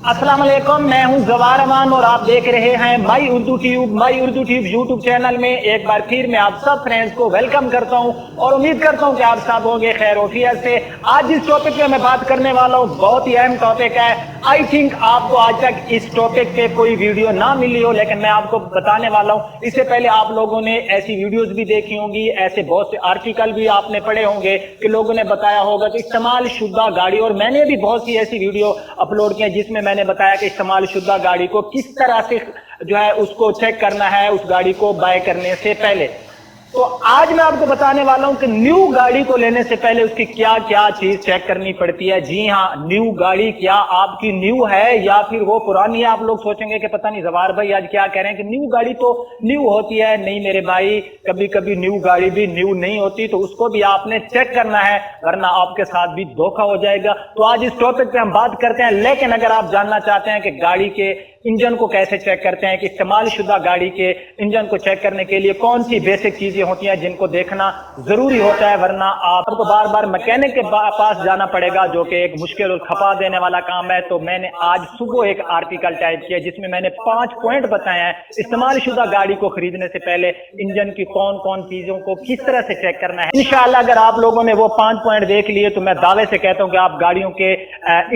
अस्सलाम वालेकुम, मैं हूं जवार अमान और आप देख रहे हैं माई उर्दू ट्यूब यूट्यूब चैनल में। एक बार फिर मैं आप सब फ्रेंड्स को वेलकम करता हूं और उम्मीद करता हूं कि आप सब होंगे खैर वफियत से। आज जिस टॉपिक पे मैं बात करने वाला हूं बहुत ही अहम टॉपिक है। आई थिंक आपको आज तक इस टॉपिक पे कोई वीडियो ना मिली हो, लेकिन मैं आपको बताने वाला हूं। इससे पहले आप लोगों ने ऐसी वीडियोस भी देखी होंगी, ऐसे बहुत से आर्टिकल भी आपने पढ़े होंगे कि लोगों ने बताया होगा कि इस्तेमाल शुदा गाड़ी, और मैंने भी बहुत सी ऐसी वीडियो अपलोड की है जिसमें मैंने बताया कि इस्तेमाल शुदा गाड़ी को किस तरह से जो है उसको चेक करना है उस गाड़ी को बाय करने से पहले। तो आज मैं आपको बताने वाला हूं कि न्यू गाड़ी को लेने से पहले उसकी क्या क्या चीज चेक करनी पड़ती है। जी हां, न्यू गाड़ी क्या आपकी न्यू है या फिर वो पुरानी है। आप लोग सोचेंगे कि पता नहीं जवार भाई आज क्या कह रहे हैं कि न्यू गाड़ी तो न्यू होती है। नहीं मेरे भाई, कभी कभी न्यू गाड़ी भी न्यू नहीं होती, तो उसको भी आपने चेक करना है, वरना आपके साथ भी धोखा हो जाएगा। तो आज इस टॉपिक पे हम बात करते हैं। लेकिन अगर आप जानना चाहते हैं कि गाड़ी के इंजन को कैसे चेक करते हैं, कि इस्तेमाल शुदा गाड़ी के इंजन को चेक करने के लिए कौन सी बेसिक चीजें होती हैं जिनको देखना जरूरी होता है, वरना आपको बार बार मैकेनिक के पास जाना पड़ेगा, जो कि एक मुश्किल और खपा देने वाला काम है। तो मैंने आज सुबह एक आर्टिकल टाइप किया जिसमें मैंने 5 पॉइंट बताए हैं इस्तेमाल शुदा गाड़ी को खरीदने से पहले इंजन की कौन कौन चीजों को किस तरह से चेक करना है। इंशाल्लाह अगर आप लोगों ने वो 5 पॉइंट देख लिए तो मैं दावे से कहता हूं कि आप गाड़ियों के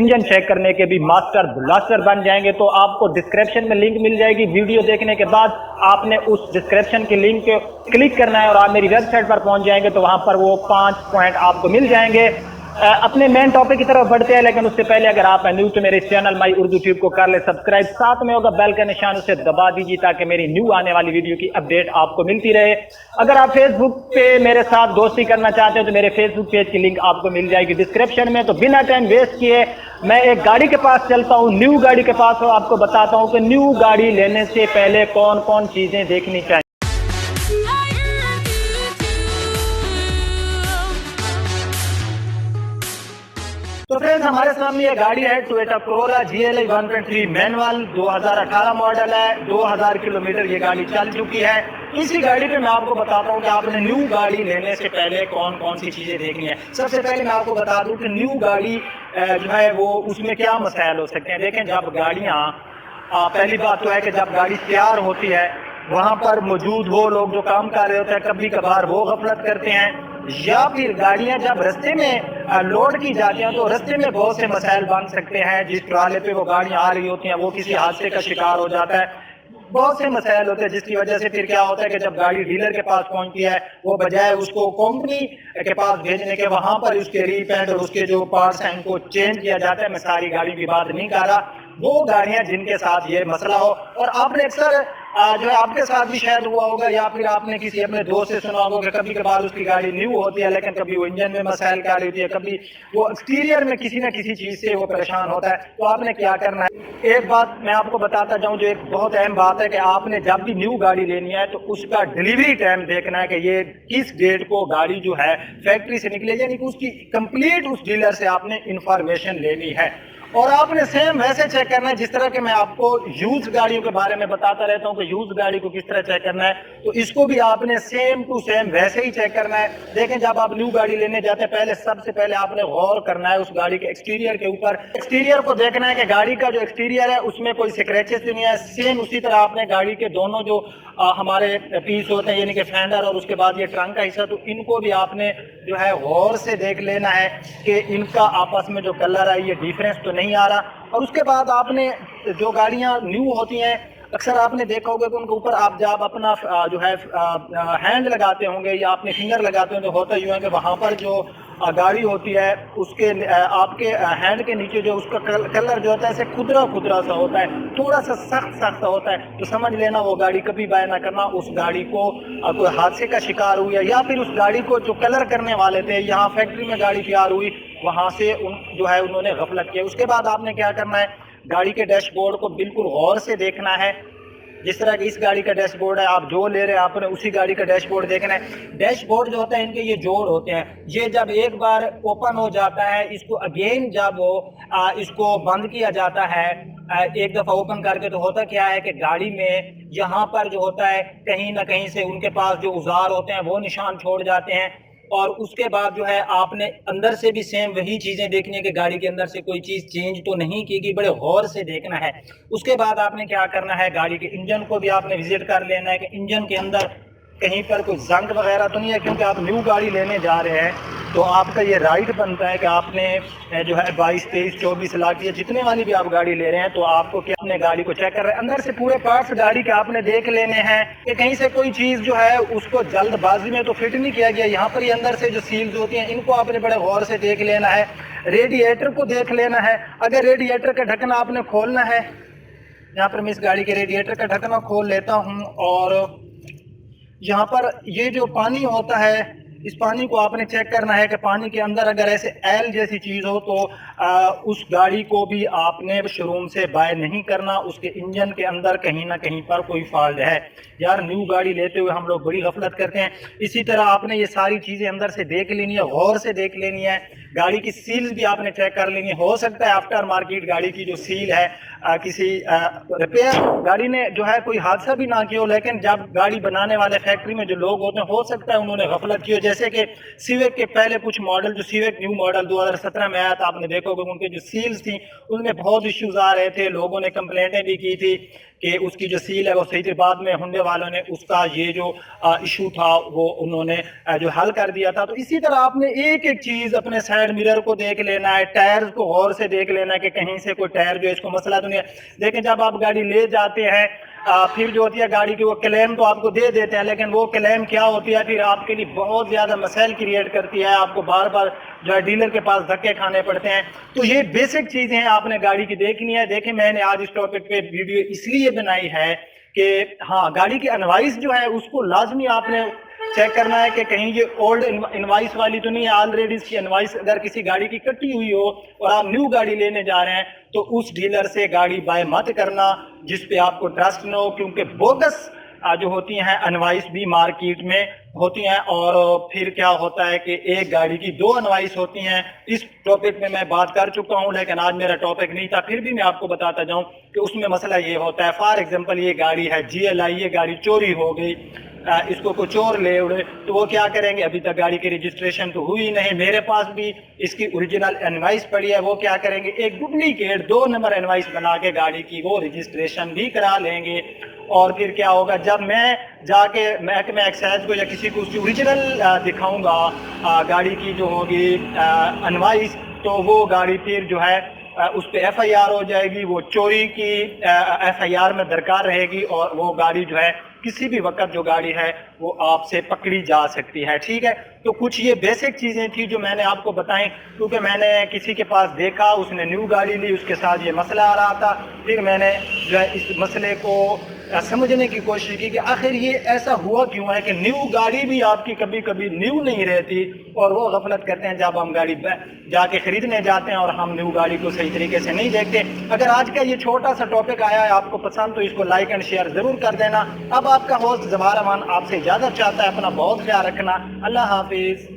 इंजन चेक करने के भी मास्टर ब्लास्टर बन जाएंगे। तो आपको डिस्क्रिप्शन में लिंक मिल जाएगी। वीडियो देखने के बाद आपने उस डिस्क्रिप्शन के लिंक पे क्लिक करना है और आप मेरी वेबसाइट पर पहुंच जाएंगे, तो वहां पर वो 5 पॉइंट आपको मिल जाएंगे। अपने मेन टॉपिक की तरफ बढ़ते हैं, लेकिन उससे पहले अगर आप न्यू तो मेरे इस चैनल माई उर्दू ट्यूब को कर ले सब्सक्राइब, साथ में होगा बेल का निशान, उसे दबा दीजिए ताकि मेरी न्यू आने वाली वीडियो की अपडेट आपको मिलती रहे। अगर आप फेसबुक पे मेरे साथ दोस्ती करना चाहते हैं तो मेरे फेसबुक पेज की लिंक आपको मिल जाएगी डिस्क्रिप्शन में। तो बिना टाइम वेस्ट किए मैं एक गाड़ी के पास चलता हूँ, न्यू गाड़ी के पास, और आपको बताता हूँ कि न्यू गाड़ी लेने से पहले कौन कौन चीजें देखनी चाहिए। तो फ्रेंड्स, हमारे सामने ये गाड़ी है Toyota Corolla GLI 1.3 manual, 2018 model है। 2000 किलोमीटर ये गाड़ी चल चुकी है। इसी गाड़ी पे मैं आपको बताता हूँ कि आपने न्यू गाड़ी लेने से पहले कौन कौन सी चीजें देखनी है। सबसे पहले मैं आपको बता दूं कि न्यू गाड़ी जो है वो उसमें क्या मसाइल हो सकते हैं। देखें, जब गाड़ियाँ पहली बात तो है कि जब गाड़ी तैयार होती है वहां पर मौजूद वो लोग जो काम कर रहे होते हैं, कभी कभार वो गफलत करते हैं, या फिर गाड़ियां जब रास्ते में लोड की जाती हैं तो रास्ते में बहुत से मसाइल बन सकते हैं। जिस ट्राले पे वो गाड़ियां आ रही होती हैं वो किसी हादसे का शिकार हो जाता है। बहुत से मसाइल होते हैं जिसकी वजह से फिर क्या होता है कि जब गाड़ी डीलर के पास पहुंचती है, वो बजाय उसको कंपनी के पास भेजने के वहां पर उसके रीपेंट और उसके जो पार्ट्स हैं उनको चेंज किया जाता है। मैं सारी गाड़ी की बात नहीं कर रहा, वो गाड़ियां जिनके साथ ये मसला हो। और आपने अक्सर जो है आपके साथ भी शायद हुआ होगा, या फिर आपने किसी अपने दोस्त से सुना होगा, कभी कभार उसकी गाड़ी न्यू होती है लेकिन कभी वो इंजन में मसाइल कर रही होती है, कभी वो एक्सटीरियर में किसी न किसी चीज से वो परेशान होता है। तो आपने क्या करना है, एक बात मैं आपको बताता जाऊं जो एक बहुत अहम बात है कि आपने जब भी न्यू गाड़ी लेनी है तो उसका डिलीवरी टाइम देखना है कि ये किस डेट को गाड़ी जो है फैक्ट्री से निकले, यानी कि उसकी कंप्लीट उस डीलर से आपने इंफॉर्मेशन लेनी है। और आपने सेम वैसे चेक करना है जिस तरह के मैं आपको यूज गाड़ियों के बारे में बताता रहता हूं कि यूज गाड़ी को किस तरह चेक करना है, तो इसको भी आपने सेम टू सेम वैसे ही चेक करना है। देखें, जब आप न्यू गाड़ी लेने जाते हैं पहले सबसे पहले आपने गौर करना है उस गाड़ी के एक्सटीरियर के ऊपर। एक्सटीरियर को देखना है कि गाड़ी का जो एक्सटीरियर है उसमें कोई स्क्रैचेस नहीं है। सेम उसी तरह आपने गाड़ी के दोनों जो हमारे पीस होते हैं, यानी कि फेंडर और उसके बाद ये ट्रंक का हिस्सा, तो इनको भी आपने जो है गौर से देख लेना है कि इनका आपस में जो कलर है ये डिफरेंस तो नहीं आ रहा। और उसके बाद आपने जो गाड़ियां न्यू होती हैं अक्सर आपने देखा होगा कि उनके ऊपर आप जब अपना जो है हैंड लगाते होंगे या अपने फिंगर लगाते होंगे, तो होता यूँ है कि वहाँ पर जो गाड़ी होती है उसके आपके हैंड के नीचे जो उसका कलर जो होता है ऐसे खुदरा खुदरा सा होता है, थोड़ा सा सख्त सख्त होता है। तो समझ लेना वो गाड़ी कभी बाय ना करना। उस गाड़ी को कोई हादसे का शिकार हुई है, या फिर उस गाड़ी को जो कलर करने वाले थे, यहाँ फैक्ट्री में गाड़ी तैयार हुई वहाँ से जो है उन्होंने गफलत किया। उसके बाद आपने क्या करना है, गाड़ी के डैशबोर्ड को बिल्कुल गौर से देखना है। जिस तरह की इस गाड़ी का डैशबोर्ड है, आप जो ले रहे हैं आपने उसी गाड़ी का डैशबोर्ड देखना है। डैशबोर्ड जो होता है इनके ये जोड़ होते हैं, ये जब एक बार ओपन हो जाता है, इसको अगेन जब इसको बंद किया जाता है एक दफ़ा ओपन करके, तो होता क्या है कि गाड़ी में यहाँ पर जो होता है कहीं ना कहीं से उनके पास जो औजार होते हैं वो निशान छोड़ जाते हैं। اور اس کے بعد جو ہے آپ نے اندر سے بھی سیم وہی چیزیں دیکھنی ہے کہ گاڑی کے اندر سے کوئی چیز چینج تو نہیں کی گئی، بڑے غور سے دیکھنا ہے۔ اس کے بعد آپ نے کیا کرنا ہے، گاڑی کے انجن کو بھی آپ نے وزٹ کر لینا ہے کہ انجن کے اندر کہیں پر کوئی زنگ وغیرہ تو نہیں ہے، کیونکہ آپ نیو گاڑی لینے جا رہے ہیں تو آپ کا یہ رائٹ بنتا ہے کہ آپ نے جو ہے 22، 23، 24 لاکھ یا جتنے والی بھی آپ گاڑی لے رہے ہیں تو آپ کو کیا اپنے گاڑی کو چیک کر رہے ہیں، اندر سے پورے پارٹس گاڑی کے آپ نے دیکھ لینے ہیں کہ کہیں سے کوئی چیز جو ہے اس کو جلد بازی میں تو فٹ نہیں کیا گیا۔ یہاں پر یہ اندر سے جو سیلز ہوتی ہیں ان کو آپ نے بڑے غور سے دیکھ لینا ہے۔ ریڈیٹر کو دیکھ لینا ہے، اگر ریڈیٹر کا ڈھکنا آپ نے کھولنا ہے، یہاں پر میں اس گاڑی کے ریڈیٹر کا ڈھکنا کھول لیتا ہوں، اور یہاں پر یہ جو پانی ہوتا ہے اس پانی کو آپ نے چیک کرنا ہے کہ پانی کے اندر اگر ایسے ایل جیسی چیز ہو تو اس گاڑی کو بھی آپ نے شو روم سے بائی نہیں کرنا، اس کے انجن کے اندر کہیں نہ کہیں پر کوئی فالٹ ہے۔ یار نیو گاڑی لیتے ہوئے ہم لوگ بڑی غفلت کرتے ہیں۔ اسی طرح آپ نے یہ ساری چیزیں اندر سے دیکھ لینی ہے، غور سے دیکھ لینی ہے، گاڑی کی سیلز بھی آپ نے چیک کر لینی ہے۔ ہو سکتا ہے آفٹر مارکیٹ گاڑی کی جو سیل ہے کسی ریپیئر گاڑی نے جو ہے کوئی حادثہ بھی نہ کیا ہو، لیکن جب گاڑی بنانے والے فیکٹری میں جو لوگ ہوتے ہیں ہو سکتا ہے انہوں نے غفلت کی ہو، جیسے کہ سیوک کے پہلے کچھ ماڈل جو سیوک نیو ماڈل 2017 میں آیا تھا، آپ نے دیکھو گے ان کے جو سیلز تھیں ان میں بہت ایشوز آ رہے تھے، لوگوں نے کمپلینٹیں بھی کی تھی کہ اس کی جو سیل ہے وہ صحیح تھی۔ بعد میں ہنڈے والوں نے اس کا یہ جو ایشو تھا وہ انہوں نے جو حل کر دیا تھا۔ تو اسی طرح آپ نے ایک ایک چیز اپنے سائیڈ مرر کو دیکھ لینا ہے، ٹائرز کو غور سے دیکھ لینا ہے کہ کہیں سے کوئی ٹائر جو اس کو مسئلہ تو نہیں ہے۔ دیکھیں جب آپ گاڑی لے جاتے ہیں پھر جو ہوتی ہے گاڑی کی وہ کلیم تو آپ کو دے دیتے ہیں، لیکن وہ کلیم کیا ہوتی ہے پھر آپ کے لیے بہت زیادہ مسائل کریٹ کرتی ہے، آپ کو بار بار جو ہے ڈیلر کے پاس دھکے کھانے پڑتے ہیں۔ تو یہ بیسک چیزیں ہیں آپ نے گاڑی کی دیکھنی ہے۔ دیکھیں میں نے آج اس ٹاپک پہ ویڈیو اس لیے بنائی ہے کہ ہاں گاڑی کی انوائس جو ہے اس کو لازمی آپ نے چیک کرنا ہے کہ کہیں یہ اولڈ انوائس والی تو نہیں ہے، آلریڈی اس کی انوائس اگر کسی گاڑی کی کٹی ہوئی ہو اور آپ نیو گاڑی لینے جا رہے ہیں تو اس ڈیلر سے گاڑی بائی مت کرنا جس پہ آپ کو ٹرسٹ نہ ہو، کیونکہ بوگس جو ہوتی ہیں انوائس بھی مارکیٹ میں ہوتی ہیں، اور پھر کیا ہوتا ہے کہ ایک گاڑی کی دو انوائس ہوتی ہیں۔ اس ٹاپک میں میں بات کر چکا ہوں لیکن آج میرا ٹاپک نہیں تھا، پھر بھی میں آپ کو بتاتا جاؤں کہ اس میں مسئلہ یہ ہوتا ہے۔ فار ایگزامپل یہ گاڑی ہے GLI، یہ گاڑی چوری ہو گئی، اس کو کوئی چور لے اڑے تو وہ کیا کریں گے، ابھی تک گاڑی کی رجسٹریشن تو ہوئی نہیں، میرے پاس بھی اس کی اوریجنل انوائس پڑی ہے، وہ کیا کریں گے ایک ڈپلیکیٹ 2 نمبر انوائس بنا کے گاڑی کی وہ رجسٹریشن بھی کرا لیں گے۔ اور پھر کیا ہوگا، جب میں جا کے محکمہ ایکسائز کو یا کسی کو اس کی اوریجنل دکھاؤں گا گاڑی کی جو ہوگی انوائس، تو وہ گاڑی پھر جو ہے اس پہ FIR ہو جائے گی، وہ چوری کی FIR میں درکار رہے گی، اور وہ گاڑی جو ہے کسی بھی وقت جو گاڑی ہے وہ آپ سے پکڑی جا سکتی ہے۔ ٹھیک ہے، تو کچھ یہ بیسک چیزیں تھی جو میں نے آپ کو بتائیں، کیونکہ میں نے کسی کے پاس دیکھا اس نے نیو گاڑی لی، اس کے ساتھ یہ مسئلہ آ رہا تھا، پھر میں نے جو ہے اس مسئلے کو سمجھنے کی کوشش کی کہ آخر یہ ایسا ہوا کیوں ہے کہ نیو گاڑی بھی آپ کی کبھی کبھی نیو نہیں رہتی، اور وہ غفلت کرتے ہیں جب ہم گاڑی جا کے خریدنے جاتے ہیں اور ہم نیو گاڑی کو صحیح طریقے سے نہیں دیکھتے۔ اگر آج کا یہ چھوٹا سا ٹاپک آیا ہے آپ کو پسند تو اس کو لائک اینڈ شیئر ضرور کر دینا۔ اب آپ کا ہوسٹ زبیر امان آپ سے اجازت چاہتا ہے، اپنا بہت خیال رکھنا، اللہ حافظ۔